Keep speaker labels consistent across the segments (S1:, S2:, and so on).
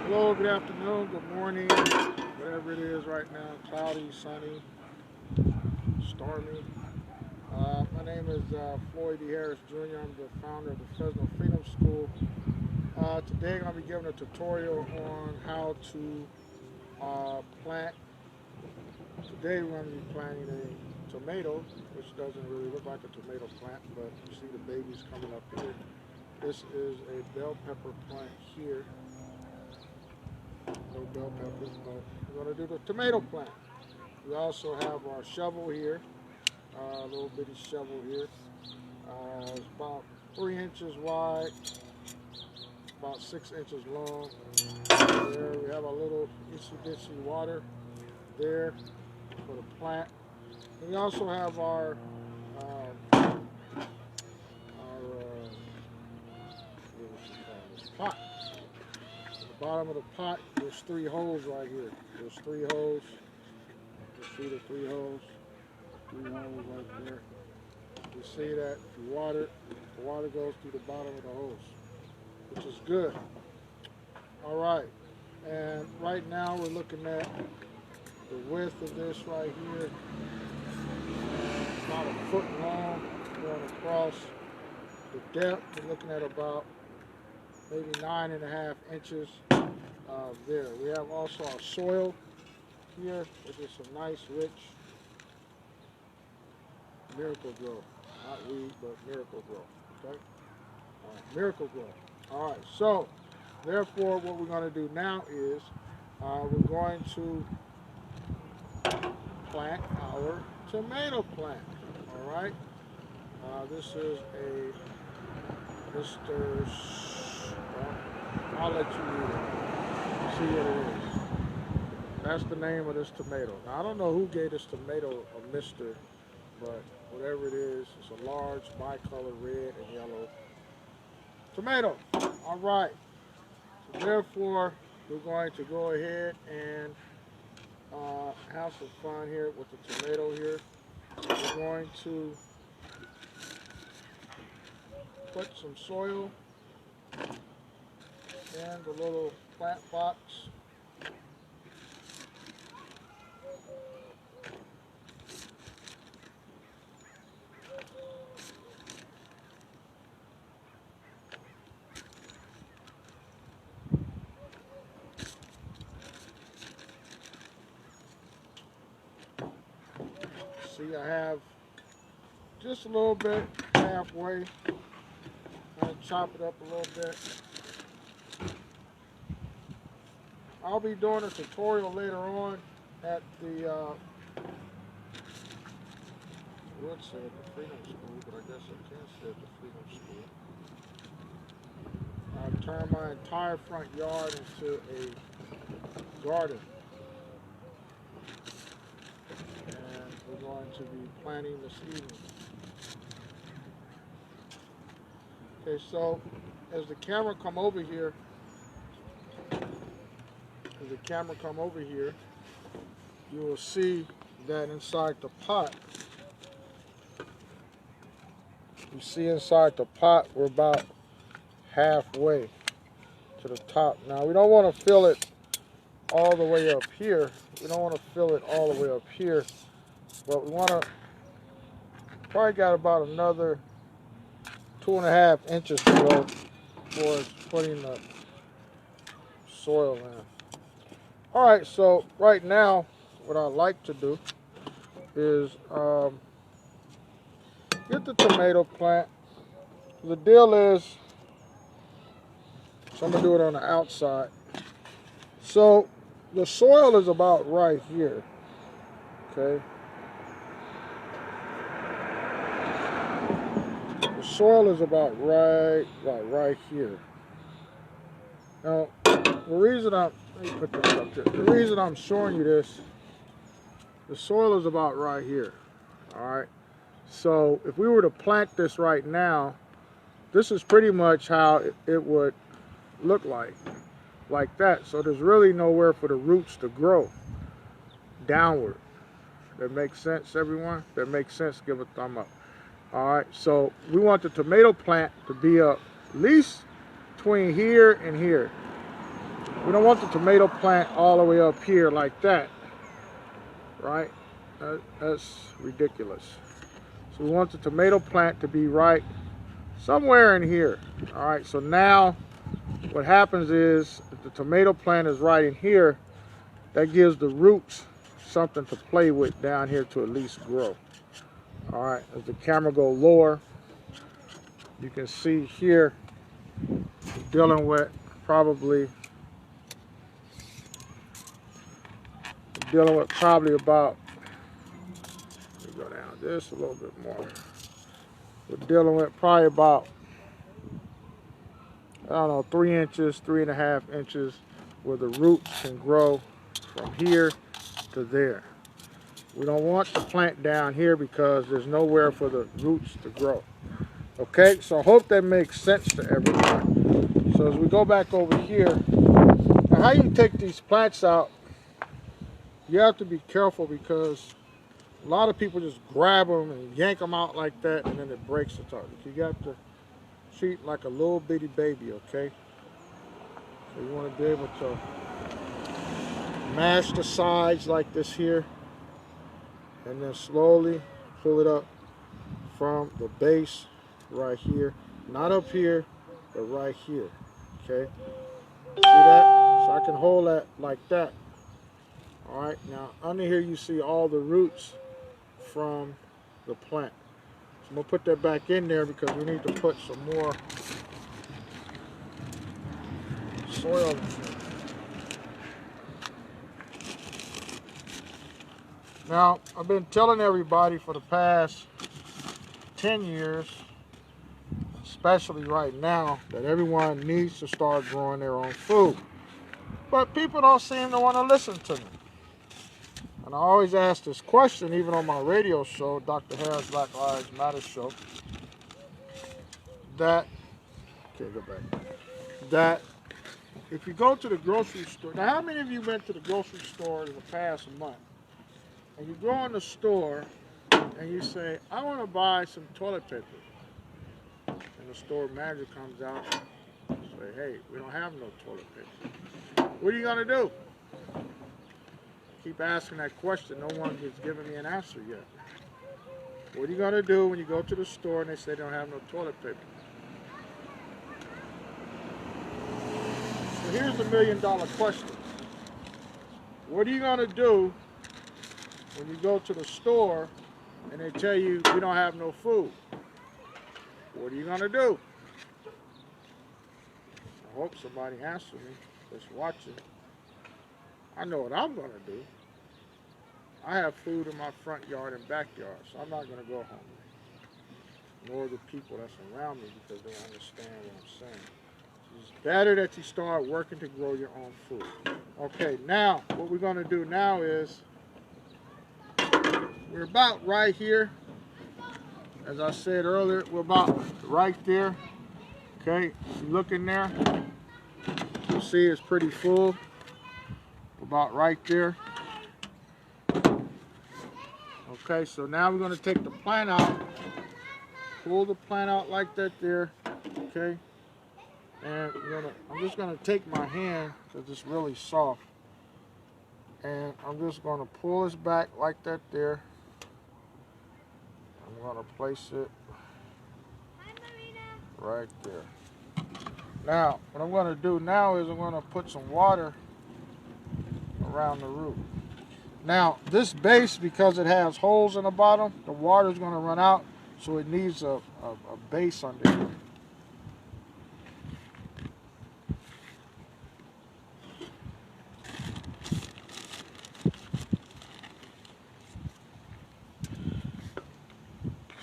S1: Hello, good afternoon, good morning, whatever it is right now, cloudy, sunny, stormy. My name is Floyd D. Harris Jr. I'm the founder of the Fresno Freedom School. Today I'm going to be giving a tutorial on how to plant. Today we're going to be planting a tomato, which doesn't really look like a tomato plant, but you see the babies coming up here. This is a bell pepper plant here. No bell peppers, but we're going to do the tomato plant. We also have our shovel here, a little bitty shovel here. It's about 3 inches wide, about 6 inches long. There we have a little itsy water there for the plant. And we also have our pot. At the bottom of the pot, there's 3 holes right here. There's 3 holes. You see the 3 holes? 3 holes right there. You see that if you water it, the water goes through the bottom of the hose, which is good. All right, and right now we're looking at the width of this right here, about 1 foot long going across. The depth, we're looking at about maybe 9.5 inches there. We have also our soil here, which is some nice, rich Miracle-Gro. Not weed, but Miracle-Gro. Okay? All right, Miracle-Gro. All right, so therefore, what we're going to do now is we're going to plant our tomato plant. All right? This is a Mr. Well, I'll let you see what it is. That's the name of this tomato. Now, I don't know who gave this tomato a Mr., but whatever it is, it's a large bicolor red and yellow tomato. All right. So therefore, we're going to go ahead and have some fun here with the tomato here. We're going to put some soil in the little plant box. See, I have just a little bit halfway. I'll chop it up a little bit. I'll be doing a tutorial later on at the, I would say at the Freedom School, but I guess I can't say at the Freedom School. I've turned my entire front yard into a garden. And we're going to be planting this evening. Okay, so as the camera come over here, you will see that inside the pot, you see inside the pot, we're about halfway to the top. Now, we don't want to fill it all the way up here. We don't want to fill it all the way up here, but we want to probably got about another 2.5 inches to go towards putting the soil in. All right, so right now, what I like to do is get the tomato plant. The deal is, so I'm gonna do it on the outside. So the soil is about right here, okay? The soil is about right here. Now, let me put this up there. The reason I'm showing you this, the soil is about right here, all right? So if we were to plant this right now, this is pretty much how it would look like that. So there's really nowhere for the roots to grow downward. That makes sense, everyone? That makes sense, give a thumb up. All right, so we want the tomato plant to be up at least between here and here. We don't want the tomato plant all the way up here like that, right? That's ridiculous. So we want the tomato plant to be right somewhere in here. All right, so now what happens is if the tomato plant is right in here, that gives the roots something to play with down here to at least grow. All right, as the camera goes lower, you can see here dealing with probably about, let me go down just a little bit more. We're dealing with probably about, I don't know, 3 inches, 3.5 inches, where the roots can grow from here to there. We don't want the plant down here because there's nowhere for the roots to grow. Okay, so I hope that makes sense to everyone. So as we go back over here, now how you take these plants out, you have to be careful because a lot of people just grab them and yank them out like that and then it breaks the target. You got to treat like a little bitty baby, okay? So you want to be able to mash the sides like this here and then slowly pull it up from the base right here. Not up here, but right here, okay? See that? So I can hold that like that. All right, now under here you see all the roots from the plant. So I'm gonna put that back in there because we need to put some more soil in there. Now, I've been telling everybody for the past 10 years, especially right now, that everyone needs to start growing their own food. But people don't seem to want to listen to me. And I always ask this question, even on my radio show, Dr. Harris Black Lives Matter show, that, okay, go back, that if you go to the grocery store, now how many of you went to the grocery store in the past month, and you go in the store and you say, I want to buy some toilet paper, and the store manager comes out and say, hey, we don't have no toilet paper. What are you going to do? Keep asking that question. No one has given me an answer yet. What are you going to do when you go to the store and they say they don't have no toilet paper? So here's the $1 million question. What are you going to do when you go to the store and they tell you we don't have no food? What are you going to do? I hope somebody answers me that's watching. I know what I'm going to do. I have food in my front yard and backyard, so I'm not going to go hungry. Nor the people that's around me because they understand what I'm saying. It's better that you start working to grow your own food. Okay, now what we're going to do now is we're about right here. As I said earlier, we're about right there. Okay, you look in there, you see it's pretty full. About right there. Okay, so now we're going to take the plant out, pull the plant out like that there, okay, and I'm just going to take my hand because it's really soft, and I'm just going to pull this back like that there. I'm going to place it right there. Now, what I'm going to do now is I'm going to put some water around the root. Now, this base, because it has holes in the bottom, the water is going to run out, so it needs a base under here.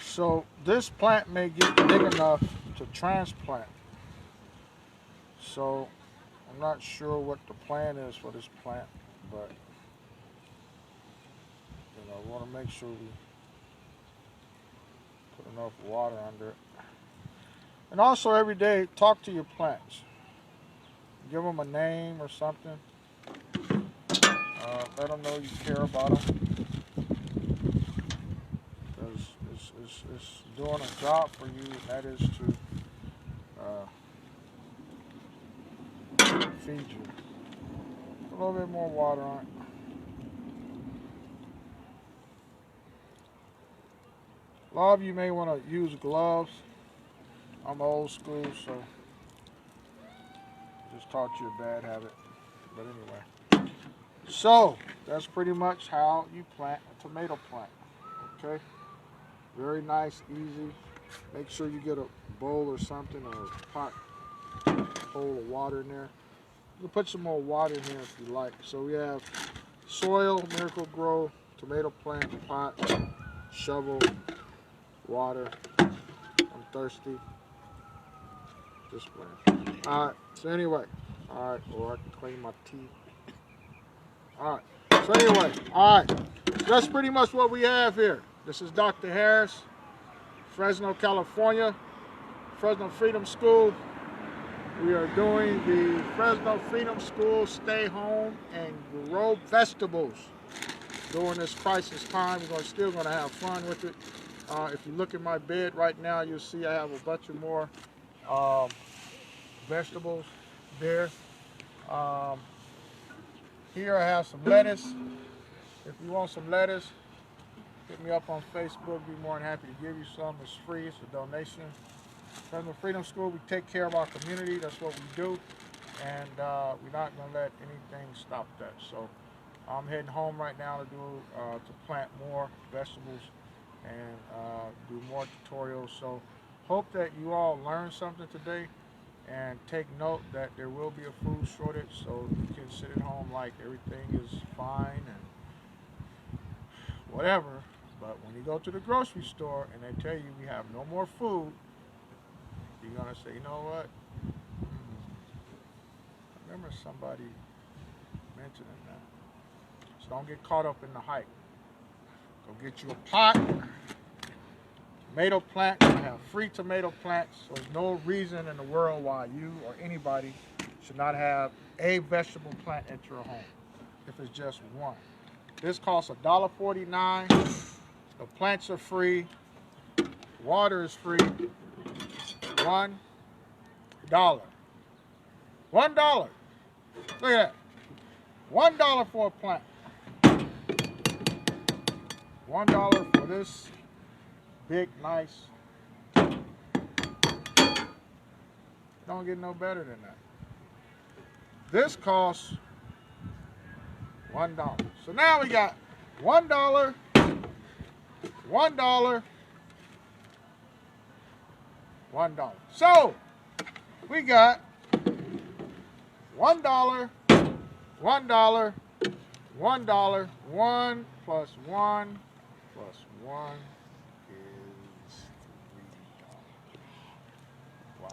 S1: So this plant may get big enough to transplant. So I'm not sure what the plan is for this plant, but I want to make sure we put enough water under it. And also every day, talk to your plants. Give them a name or something. Let them know you care about them. Because it's doing a job for you, and that is to feed you. a little bit more water on it. A lot of you may want to use gloves. I'm old school, so just taught you a bad habit. But anyway, so that's pretty much how you plant a tomato plant. Okay, very nice, easy. Make sure you get a bowl or something, or a pot, bowl of water in there. You can put some more water in here if you like. So we have soil, Miracle-Gro, tomato plant, pot, shovel, water. I'm thirsty. Just playing. Alright, so anyway. Alright, or I can clean my teeth. Alright, so anyway. Alright, so that's pretty much what we have here. This is Dr. Harris, Fresno, California, Fresno Freedom School. We are doing the Fresno Freedom School Stay Home and Grow Vegetables during this crisis time. We're still going to have fun with it. If you look at my bed right now, you'll see I have a bunch of more vegetables there. Here I have some lettuce. If you want some lettuce, hit me up on Facebook. Be more than happy to give you some. It's free. It's a donation. Fresno Freedom School, we take care of our community. That's what we do. And we're not going to let anything stop that. So I'm heading home right now to plant more vegetables and do more tutorials. So hope that you all learned something today, and take note that there will be a food shortage, so you can sit at home like everything is fine and whatever. But when you go to the grocery store and they tell you we have no more food, you're gonna say, you know what? I remember somebody mentioning that. So don't get caught up in the hype. Go get you a pot, tomato plant. I have free tomato plants, so there's no reason in the world why you or anybody should not have a vegetable plant at your home if it's just one. This costs $1.49. The plants are free. Water is free. $1. $1. Look at that. $1 for a plant. $1 for this big, nice. Don't get no better than that. This costs $1. So now we got $1, $1, $1. So we got $1, $1, $1, 1 plus 1 plus 1 is $3. Wow.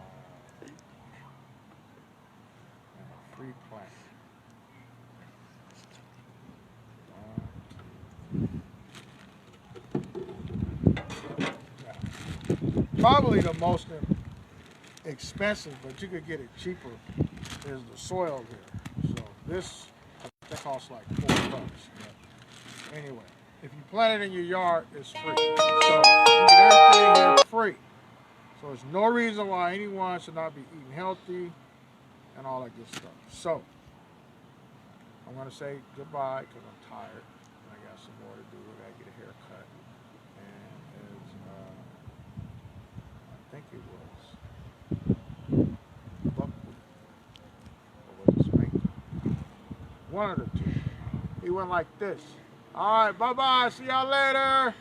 S1: And a free plant. Probably the most expensive, but you could get it cheaper, is the soil here. So this, I think, that costs like $4. But anyway, if you plant it in your yard, it's free. So you get everything here free. So there's no reason why anyone should not be eating healthy and all that good stuff. So I'm going to say goodbye because I'm tired. I got some more to do. I got to get a haircut. And as I think it was buckwheat, or was it spanking? One of the two. He went like this. All right, bye-bye. See y'all later.